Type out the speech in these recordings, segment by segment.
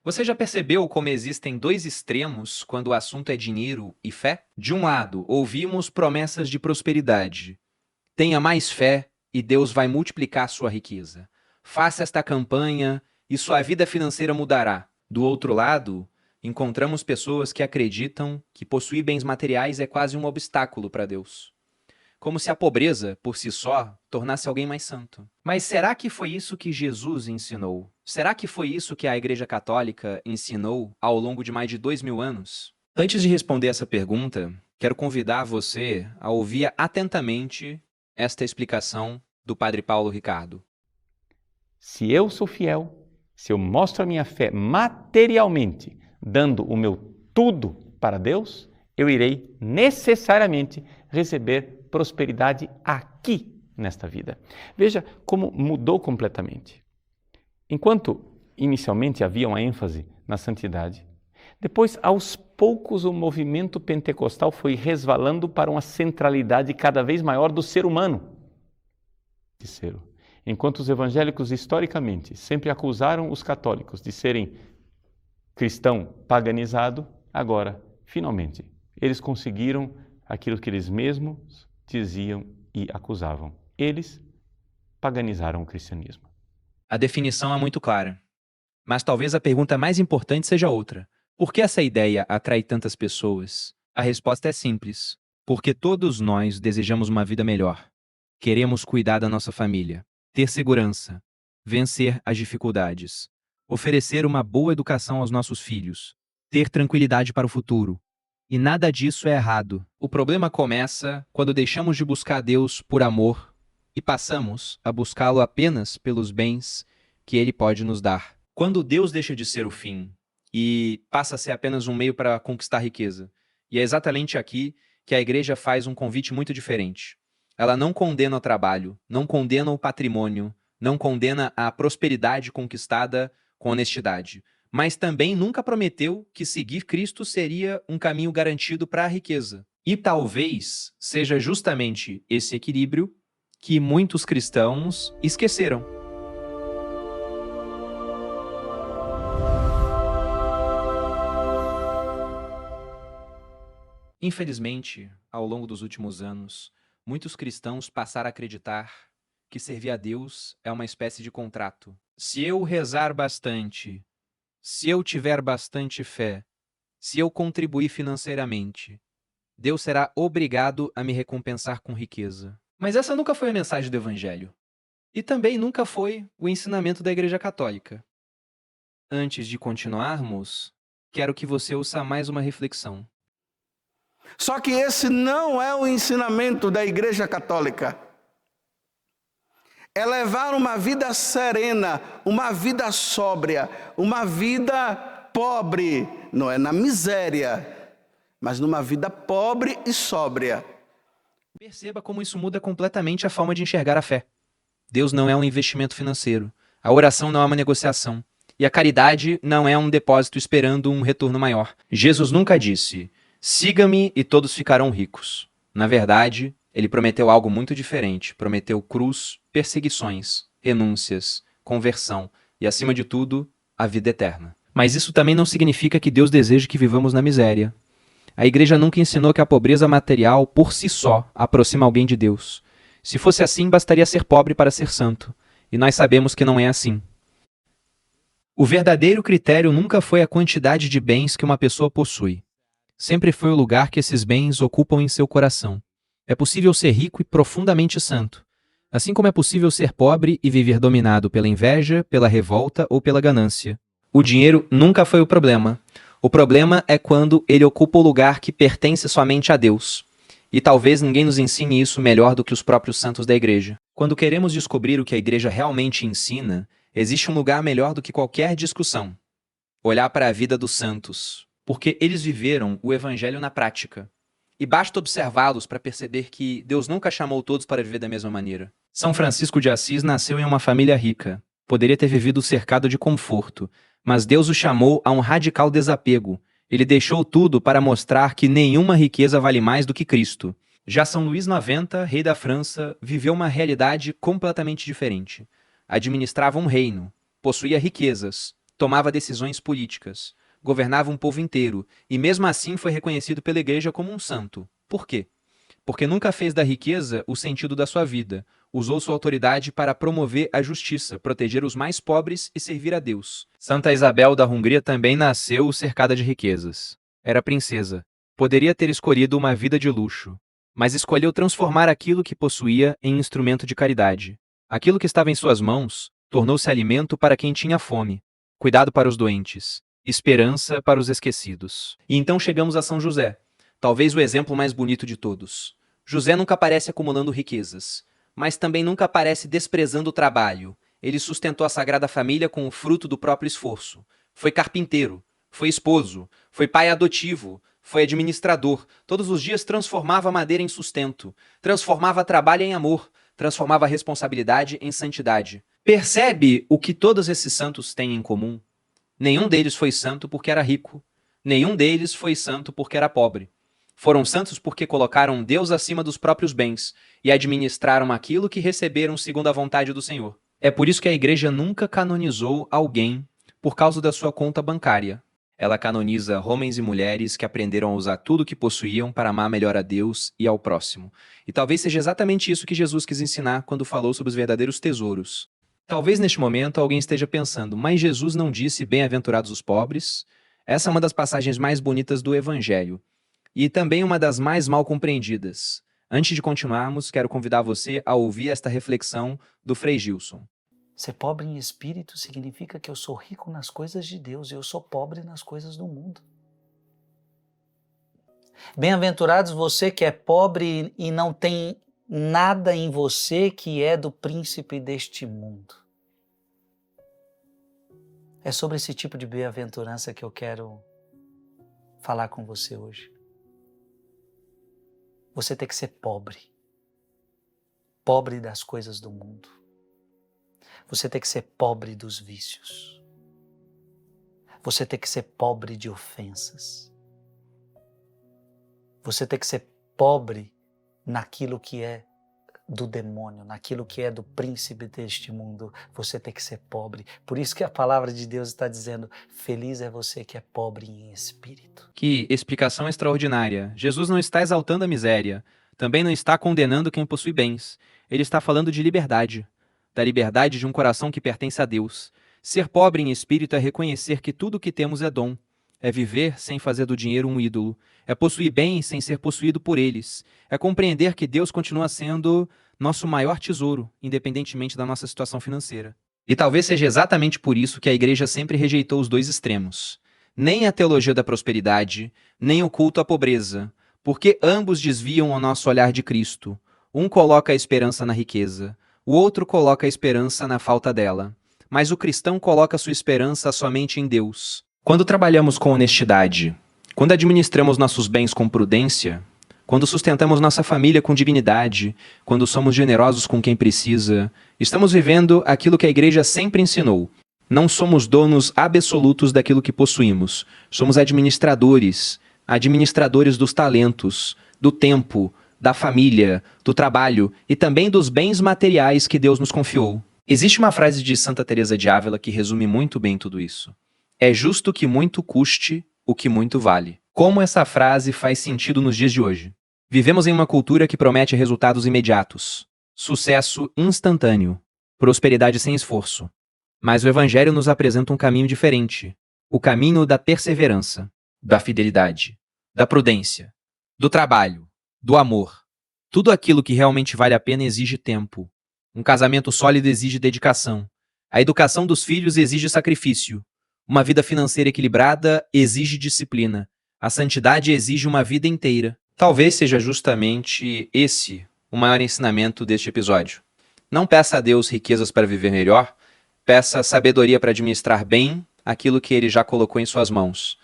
Você já percebeu como existem dois extremos quando o assunto é dinheiro e fé? De um lado, ouvimos promessas de prosperidade. Tenha mais fé e Deus vai multiplicar sua riqueza. Faça esta campanha e sua vida financeira mudará. Do outro lado, encontramos pessoas que acreditam que possuir bens materiais é quase um obstáculo para Deus. Como se a pobreza, por si só, tornasse alguém mais santo. Mas será que foi isso que Jesus ensinou? Será que foi isso que a Igreja Católica ensinou ao longo de mais de 2000 anos? Antes de responder essa pergunta, quero convidar você a ouvir atentamente esta explicação do Padre Paulo Ricardo. Se eu sou fiel, se eu mostro a minha fé materialmente, dando o meu tudo para Deus, eu irei necessariamente receber prosperidade aqui nesta vida. Veja como mudou completamente. Enquanto inicialmente havia uma ênfase na santidade, depois, aos poucos, o movimento pentecostal foi resvalando para uma centralidade cada vez maior do ser humano. Enquanto os evangélicos, historicamente, sempre acusaram os católicos de serem cristão paganizado, agora, finalmente, eles conseguiram aquilo que eles mesmos diziam e acusavam. Eles paganizaram o cristianismo. A definição é muito clara. Mas talvez a pergunta mais importante seja outra. Por que essa ideia atrai tantas pessoas? A resposta é simples. Porque todos nós desejamos uma vida melhor. Queremos cuidar da nossa família, ter segurança, vencer as dificuldades, oferecer uma boa educação aos nossos filhos, ter tranquilidade para o futuro. E nada disso é errado. O problema começa quando deixamos de buscar Deus por amor e passamos a buscá-lo apenas pelos bens que Ele pode nos dar. Quando Deus deixa de ser o fim e passa a ser apenas um meio para conquistar riqueza. E é exatamente aqui que a igreja faz um convite muito diferente. Ela não condena o trabalho, não condena o patrimônio, não condena a prosperidade conquistada com honestidade, mas também nunca prometeu que seguir Cristo seria um caminho garantido para a riqueza. E talvez seja justamente esse equilíbrio que muitos cristãos esqueceram. Infelizmente, ao longo dos últimos anos, muitos cristãos passaram a acreditar que servir a Deus é uma espécie de contrato. Se eu rezar bastante, se eu tiver bastante fé, se eu contribuir financeiramente, Deus será obrigado a me recompensar com riqueza. Mas essa nunca foi a mensagem do Evangelho. E também nunca foi o ensinamento da Igreja Católica. Antes de continuarmos, quero que você ouça mais uma reflexão. Só que esse não é o ensinamento da Igreja Católica. É levar uma vida serena, uma vida sóbria, uma vida pobre, não é na miséria, mas numa vida pobre e sóbria. Perceba como isso muda completamente a forma de enxergar a fé. Deus não é um investimento financeiro, a oração não é uma negociação, e a caridade não é um depósito esperando um retorno maior. Jesus nunca disse: siga-me e todos ficarão ricos. Na verdade, ele prometeu algo muito diferente. Prometeu cruz, perseguições, renúncias, conversão e, acima de tudo, a vida eterna. Mas isso também não significa que Deus deseja que vivamos na miséria. A igreja nunca ensinou que a pobreza material, por si só, aproxima alguém de Deus. Se fosse assim, bastaria ser pobre para ser santo. E nós sabemos que não é assim. O verdadeiro critério nunca foi a quantidade de bens que uma pessoa possui. Sempre foi o lugar que esses bens ocupam em seu coração. É possível ser rico e profundamente santo, assim como é possível ser pobre e viver dominado pela inveja, pela revolta ou pela ganância. O dinheiro nunca foi o problema. O problema é quando ele ocupa o lugar que pertence somente a Deus. E talvez ninguém nos ensine isso melhor do que os próprios santos da igreja. Quando queremos descobrir o que a igreja realmente ensina, existe um lugar melhor do que qualquer discussão: olhar para a vida dos santos, porque eles viveram o evangelho na prática. E basta observá-los para perceber que Deus nunca chamou todos para viver da mesma maneira. São Francisco de Assis nasceu em uma família rica. Poderia ter vivido cercado de conforto, mas Deus o chamou a um radical desapego. Ele deixou tudo para mostrar que nenhuma riqueza vale mais do que Cristo. Já São Luís IX, rei da França, viveu uma realidade completamente diferente. Administrava um reino, possuía riquezas, tomava decisões políticas, governava um povo inteiro e mesmo assim foi reconhecido pela igreja como um santo. Por quê? Porque nunca fez da riqueza o sentido da sua vida, usou sua autoridade para promover a justiça, proteger os mais pobres e servir a Deus. Santa Isabel da Hungria também nasceu cercada de riquezas. Era princesa. Poderia ter escolhido uma vida de luxo, mas escolheu transformar aquilo que possuía em instrumento de caridade. Aquilo que estava em suas mãos tornou-se alimento para quem tinha fome, cuidado para os doentes, esperança para os esquecidos. E então chegamos a São José, talvez o exemplo mais bonito de todos. José nunca aparece acumulando riquezas, mas também nunca aparece desprezando o trabalho. Ele sustentou a Sagrada Família com o fruto do próprio esforço. Foi carpinteiro, foi esposo, foi pai adotivo, foi administrador. Todos os dias transformava a madeira em sustento, transformava trabalho em amor, transformava a responsabilidade em santidade. Percebe o que todos esses santos têm em comum? Nenhum deles foi santo porque era rico. Nenhum deles foi santo porque era pobre. Foram santos porque colocaram Deus acima dos próprios bens e administraram aquilo que receberam segundo a vontade do Senhor. É por isso que a igreja nunca canonizou alguém por causa da sua conta bancária. Ela canoniza homens e mulheres que aprenderam a usar tudo o que possuíam para amar melhor a Deus e ao próximo. E talvez seja exatamente isso que Jesus quis ensinar quando falou sobre os verdadeiros tesouros. Talvez neste momento alguém esteja pensando, mas Jesus não disse bem-aventurados os pobres? Essa é uma das passagens mais bonitas do Evangelho. E também uma das mais mal compreendidas. Antes de continuarmos, quero convidar você a ouvir esta reflexão do Frei Gilson. Ser pobre em espírito significa que eu sou rico nas coisas de Deus e eu sou pobre nas coisas do mundo. Bem-aventurados você que é pobre e não tem nada em você que é do príncipe deste mundo. É sobre esse tipo de bem-aventurança que eu quero falar com você hoje. Você tem que ser pobre. Pobre das coisas do mundo. Você tem que ser pobre dos vícios. Você tem que ser pobre de ofensas. Você tem que ser pobre naquilo que é do demônio, naquilo que é do príncipe deste mundo. Você tem que ser pobre. Por isso que a palavra de Deus está dizendo, feliz é você que é pobre em espírito. Que explicação extraordinária. Jesus não está exaltando a miséria, também não está condenando quem possui bens. Ele está falando de liberdade, da liberdade de um coração que pertence a Deus. Ser pobre em espírito é reconhecer que tudo o que temos é dom, é viver sem fazer do dinheiro um ídolo, é possuir bens sem ser possuído por eles, é compreender que Deus continua sendo nosso maior tesouro, independentemente da nossa situação financeira. E talvez seja exatamente por isso que a igreja sempre rejeitou os dois extremos. Nem a teologia da prosperidade, nem o culto à pobreza, porque ambos desviam o nosso olhar de Cristo. Um coloca a esperança na riqueza, o outro coloca a esperança na falta dela. Mas o cristão coloca sua esperança somente em Deus. Quando trabalhamos com honestidade, quando administramos nossos bens com prudência, quando sustentamos nossa família com dignidade, quando somos generosos com quem precisa, estamos vivendo aquilo que a igreja sempre ensinou. Não somos donos absolutos daquilo que possuímos. Somos administradores dos talentos, do tempo, da família, do trabalho e também dos bens materiais que Deus nos confiou. Existe uma frase de Santa Teresa de Ávila que resume muito bem tudo isso. É justo que muito custe o que muito vale. Como essa frase faz sentido nos dias de hoje? Vivemos em uma cultura que promete resultados imediatos, sucesso instantâneo, prosperidade sem esforço. Mas o Evangelho nos apresenta um caminho diferente, o caminho da perseverança, da fidelidade, da prudência, do trabalho, do amor. Tudo aquilo que realmente vale a pena exige tempo. Um casamento sólido exige dedicação. A educação dos filhos exige sacrifício. Uma vida financeira equilibrada exige disciplina. A santidade exige uma vida inteira. Talvez seja justamente esse o maior ensinamento deste episódio. Não peça a Deus riquezas para viver melhor, peça sabedoria para administrar bem aquilo que Ele já colocou em suas mãos.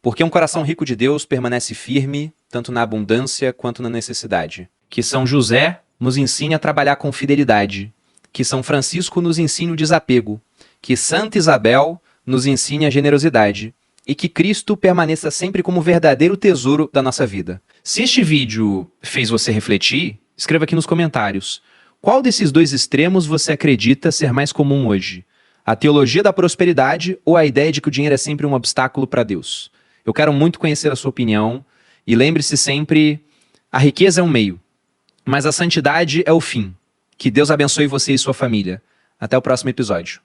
Porque um coração rico de Deus permanece firme, tanto na abundância quanto na necessidade. Que São José nos ensine a trabalhar com fidelidade. Que São Francisco nos ensine o desapego. Que Santa Isabel nos ensine a generosidade. E que Cristo permaneça sempre como verdadeiro tesouro da nossa vida. Se este vídeo fez você refletir, escreva aqui nos comentários. Qual desses dois extremos você acredita ser mais comum hoje? A teologia da prosperidade ou a ideia de que o dinheiro é sempre um obstáculo para Deus? Eu quero muito conhecer a sua opinião e lembre-se sempre, a riqueza é um meio, mas a santidade é o fim. Que Deus abençoe você e sua família. Até o próximo episódio.